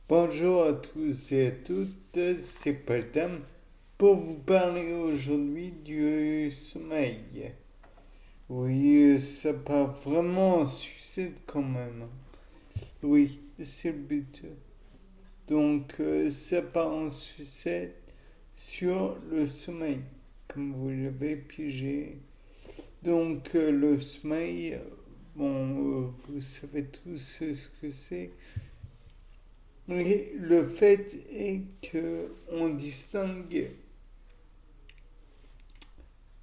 Bonjour à tous et à toutes, c'est Paltam pour vous parler aujourd'hui du sommeil. Oui, ça part vraiment en sucette quand même. Oui, c'est le but. Donc, ça part en sucette sur le sommeil, comme vous l'avez pigé. Donc, le sommeil, bon, vous savez tous ce que c'est. Mais le fait est que on distingue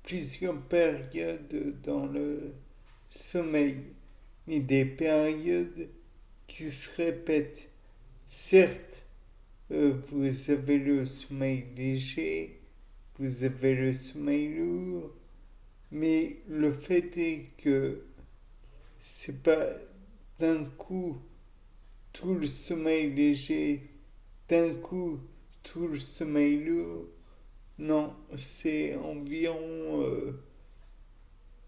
plusieurs périodes dans le sommeil, mais des périodes qui se répètent. Certes, vous avez le sommeil léger, vous avez le sommeil lourd, mais le fait est que c'est pas d'un coup tout le sommeil léger, d'un coup tout le sommeil lourd. Non, c'est environ,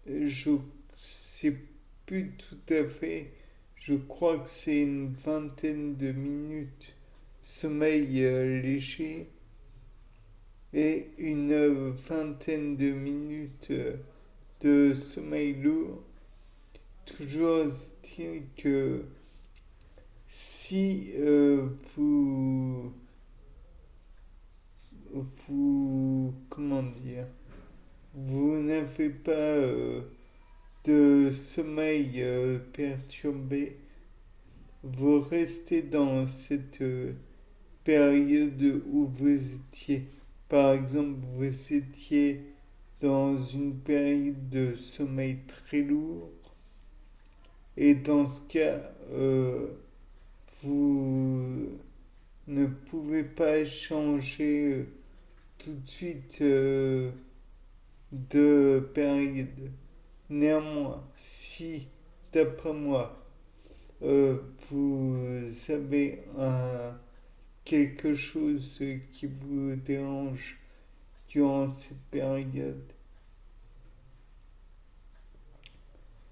je sais plus tout à fait, je crois que c'est une vingtaine de minutes sommeil léger et une vingtaine de minutes de sommeil lourd. Toujours est-il que si comment dire, vous n'avez pas de sommeil perturbé, vous restez dans cette période où vous étiez. Par exemple, vous étiez dans une période de sommeil très lourd et dans ce cas, vous ne pouvez pas changer tout de suite de période. Néanmoins, si, d'après moi, vous avez quelque chose qui vous dérange durant cette période,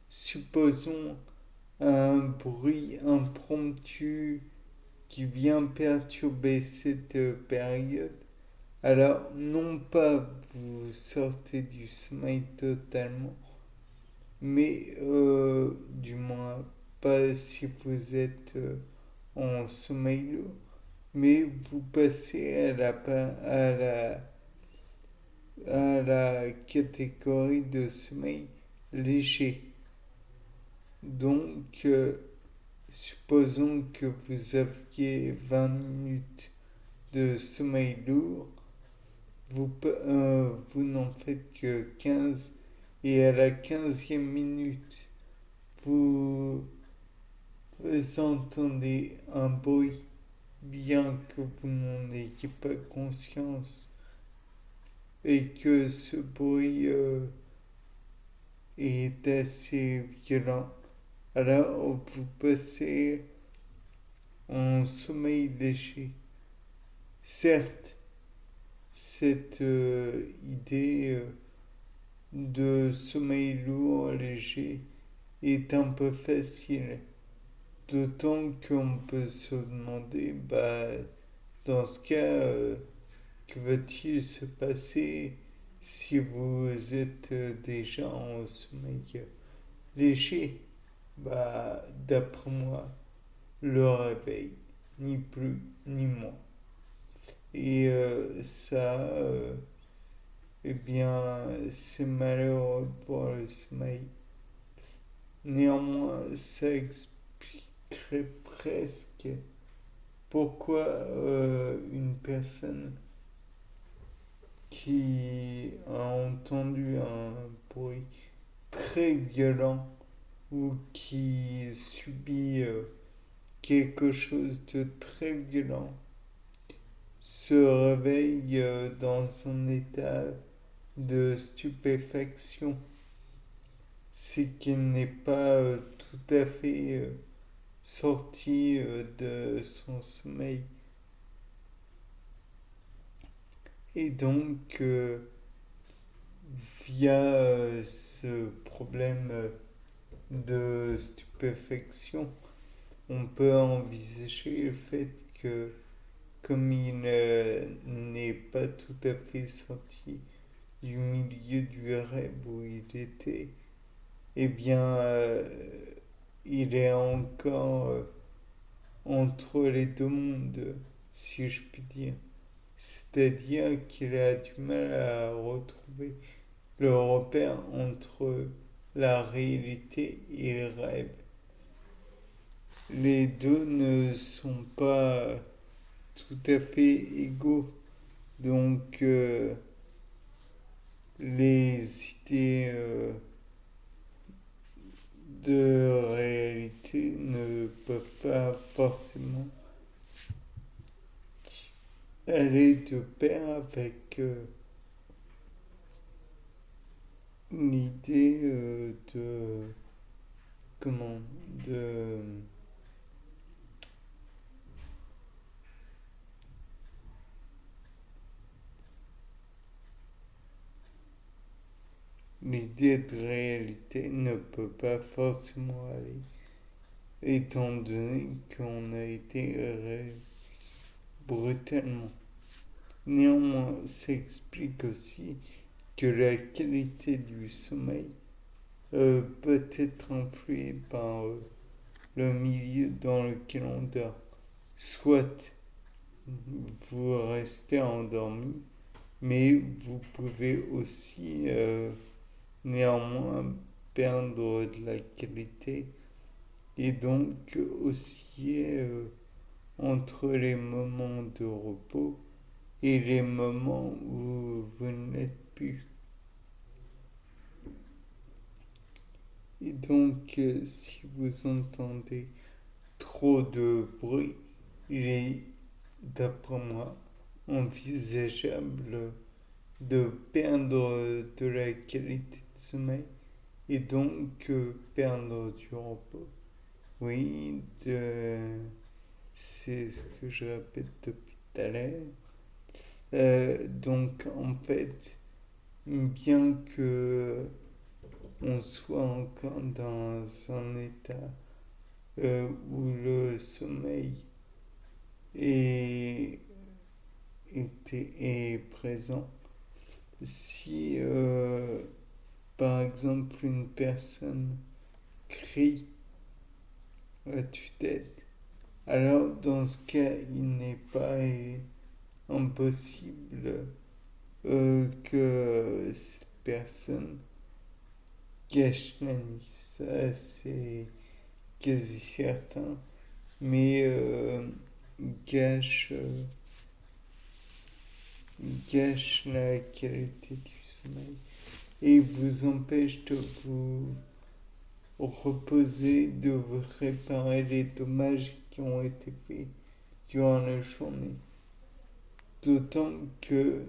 supposons un bruit impromptu qui vient perturber cette période, alors non pas vous sortez du sommeil totalement, mais du moins pas si vous êtes en sommeil lourd, mais vous passez à la catégorie de sommeil léger. Donc, supposons que vous aviez 20 minutes de sommeil lourd, vous n'en faites que 15 et à la 15e minute, vous entendez un bruit, bien que vous n'en ayez pas conscience, et que ce bruit est assez violent. Alors vous passez en sommeil léger. Certes, cette idée de sommeil lourd, léger, est un peu facile. D'autant qu'on peut se demander, bah, dans ce cas, que va-t-il se passer si vous êtes déjà en sommeil léger? Bah, d'après moi, le réveil, ni plus ni moins. Et ça, eh bien, c'est malheureux pour le sommeil. Néanmoins, ça expliquerait presque pourquoi une personne qui a entendu un bruit très violent ou qui subit quelque chose de très violent se réveille dans un état de stupéfaction. C'est qu'il n'est pas tout à fait sorti de son sommeil. Et donc, via ce problème de stupéfaction, on peut envisager le fait que comme il n'est pas tout à fait sorti du milieu du rêve où il était, eh bien, il est encore entre les deux mondes, si je puis dire. C'est-à-dire qu'il a du mal à retrouver le repère entre la réalité et le rêve. Les deux ne sont pas tout à fait égaux. Donc, les idées de réalité ne peuvent pas forcément aller de pair avec l'idée de comment de l'idée de réalité ne peut pas forcément aller étant donné qu'on a été brutalement. Néanmoins, ça explique aussi que la qualité du sommeil peut être influée par le milieu dans lequel on dort. Soit vous restez endormi, mais vous pouvez aussi néanmoins perdre de la qualité et donc osciller entre les moments de repos et les moments où vous n'êtes plus. Et donc, si vous entendez trop de bruit, il est, d'après moi, envisageable de perdre de la qualité de sommeil et donc perdre du repos. Oui, c'est ce que je répète depuis tout à l'heure. Donc en fait, bien que on soit encore dans un état où le sommeil est, est présent, si par exemple une personne crie à tue-tête, alors dans ce cas, il n'est pas impossible que cette personne gâche la nuit. Ça, c'est quasi certain. Mais gâche, gâche la qualité du sommeil et vous empêche de vous reposer, de vous réparer les dommages qui ont été faits durant la journée. D'autant que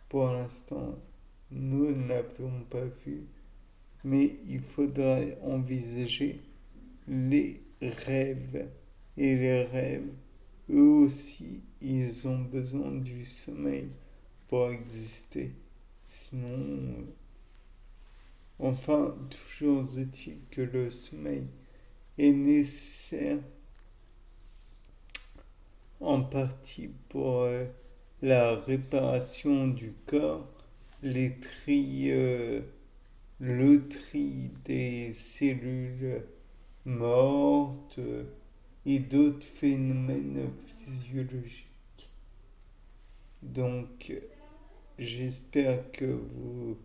pour l'instant, nous ne l'avons pas vu, mais il faudra envisager les rêves. Et les rêves, eux aussi, ils ont besoin du sommeil pour exister. Sinon, enfin, toujours est-il que le sommeil est nécessaire en partie pour la réparation du corps, les tri, le tri des cellules mortes et d'autres phénomènes physiologiques. Donc, j'espère que vous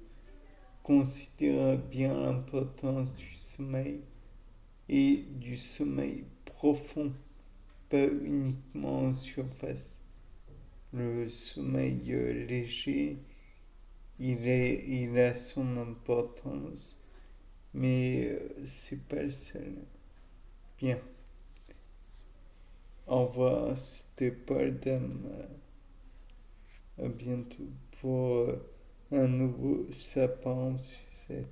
considérez bien l'importance du sommeil et du sommeil profond, pas uniquement en surface. Le sommeil léger, il a son importance, mais c'est pas le seul. Bien. Au revoir, c'était Paul Dame. À bientôt pour un nouveau sapin en sucette.